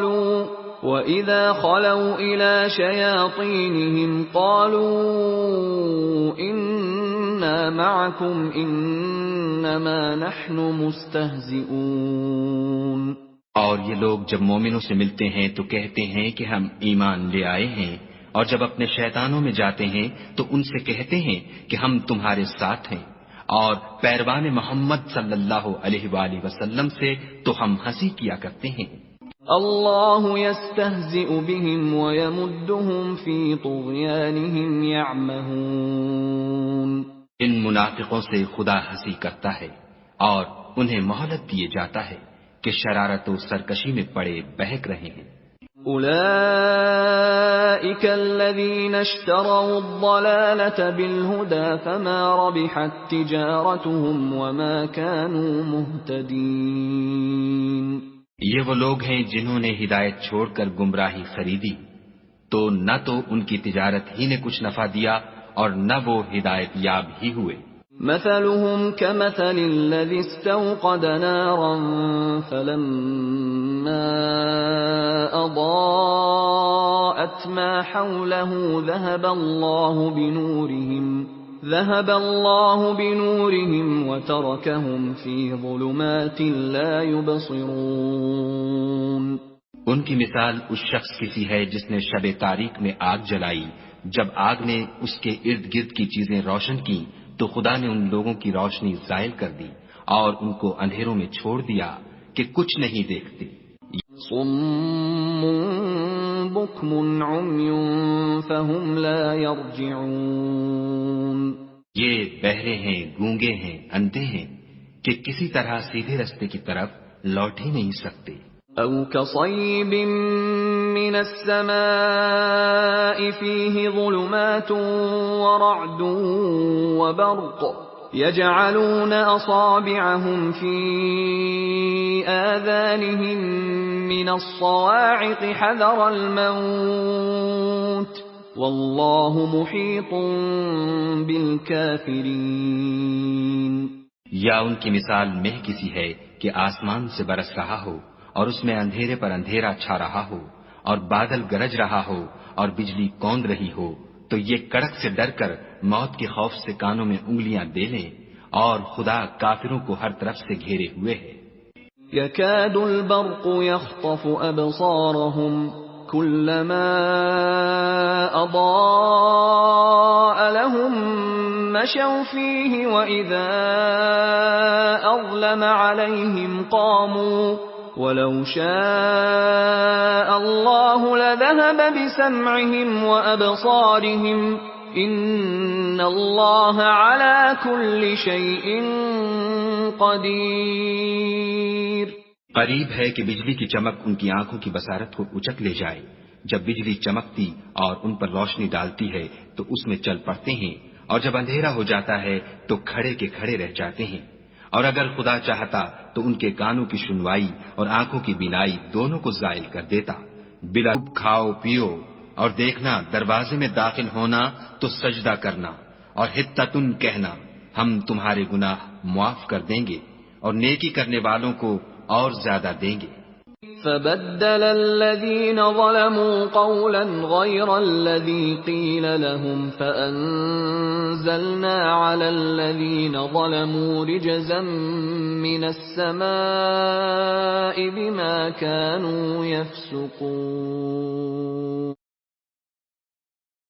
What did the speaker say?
وَإِذَا خَلَوْا إِلَى شَيَاطِينِهِمْ قَالُوا إِنَّا مَعَكُمْ إِنَّمَا نَحْنُ مُسْتَهْزِئُونَ۔ اور یہ لوگ جب مومنوں سے ملتے ہیں تو کہتے ہیں کہ ہم ایمان لے آئے ہیں، اور جب اپنے شیطانوں میں جاتے ہیں تو ان سے کہتے ہیں کہ ہم تمہارے ساتھ ہیں، اور پیروان محمد صلی اللہ علیہ وآلہ وسلم سے تو ہم ہنسی کیا کرتے ہیں۔ اللہ یستہزئ بہم ویمدہم فی طغیانہم یعمہون۔ ان منافقوں سے خدا ہنسی کرتا ہے اور انہیں مہلت دیے جاتا ہے کہ شرارت و سرکشی میں پڑے بہک رہے ہیں۔ اولئک الذین اشتروا الضلالة بالہدى فما ربحت تجارتهم وما كانوا مہتدین۔ یہ وہ لوگ ہیں جنہوں نے ہدایت چھوڑ کر گمراہی خریدی، تو نہ تو ان کی تجارت ہی نے کچھ نفع دیا اور نہ وہ ہدایت یاب ہی ہوئے۔ مثلهم كمثل الذي استوقد نارا فلما أضاءت ما حوله ذهب الله بنورهم وتركهم في ظلمات لا يبصرون۔ ان کی مثال اس شخص کی سی ہے جس نے شب تاریک میں آگ جلائی، جب آگ نے اس کے ارد گرد کی چیزیں روشن کی تو خدا نے ان لوگوں کی روشنی زائل کر دی اور ان کو اندھیروں میں چھوڑ دیا کہ کچھ نہیں دیکھتے۔ صم بکم عمی فهم لا يرجعون۔ یہ بہرے ہیں، گونگے ہیں، اندھے ہیں کہ کسی طرح سیدھے رستے کی طرف لوٹ ہی نہیں سکتے۔ او كصيب من السماء فيه ظلمات ورعد وبرق يجعلون أصابعهم في آذانهم من الصواعق حذر الموت والله محيط بالكافرين۔ یا ان کی مثال مہ کسی ہے کہ آسمان سے برس رہا ہو اور اس میں اندھیرے پر اندھیرا چھا رہا ہو اور بادل گرج رہا ہو اور بجلی کوند رہی ہو، تو یہ کڑک سے ڈر کر موت کے خوف سے کانوں میں انگلیاں دے لیں، اور خدا کافروں کو ہر طرف سے گھیرے ہوئے ہے۔ يكاد البرق يخطف أبصارهم كلما أضاء لهم مشوا فيه وإذا أظلم عليهم قاموا وَلَوْ شَاءَ اللَّهُ لَذَهَبَ بِسَمْعِهِمْ وَأَبْصَارِهِمْ إِنَّ اللَّهَ عَلَى كُلِّ شَيْءٍ قَدِيرٌ۔ قریب ہے کہ بجلی کی چمک ان کی آنکھوں کی بصارت کو اچک لے جائے۔ جب بجلی چمکتی اور ان پر روشنی ڈالتی ہے تو اس میں چل پڑتے ہیں، اور جب اندھیرا ہو جاتا ہے تو کھڑے کے کھڑے رہ جاتے ہیں۔ اور اگر خدا چاہتا تو ان کے کانوں کی سنوائی اور آنکھوں کی بینائی دونوں کو زائل کر دیتا۔ بلا کھاؤ پیو اور دیکھنا، دروازے میں داخل ہونا تو سجدہ کرنا اور حتتن کہنا، ہم تمہارے گناہ معاف کر دیں گے اور نیکی کرنے والوں کو اور زیادہ دیں گے۔ فبدل الذين ظلموا قولا غير الذي قيل لهم فأنزلنا على الذين ظلموا رجزا من السماء بما كانوا يفسقون۔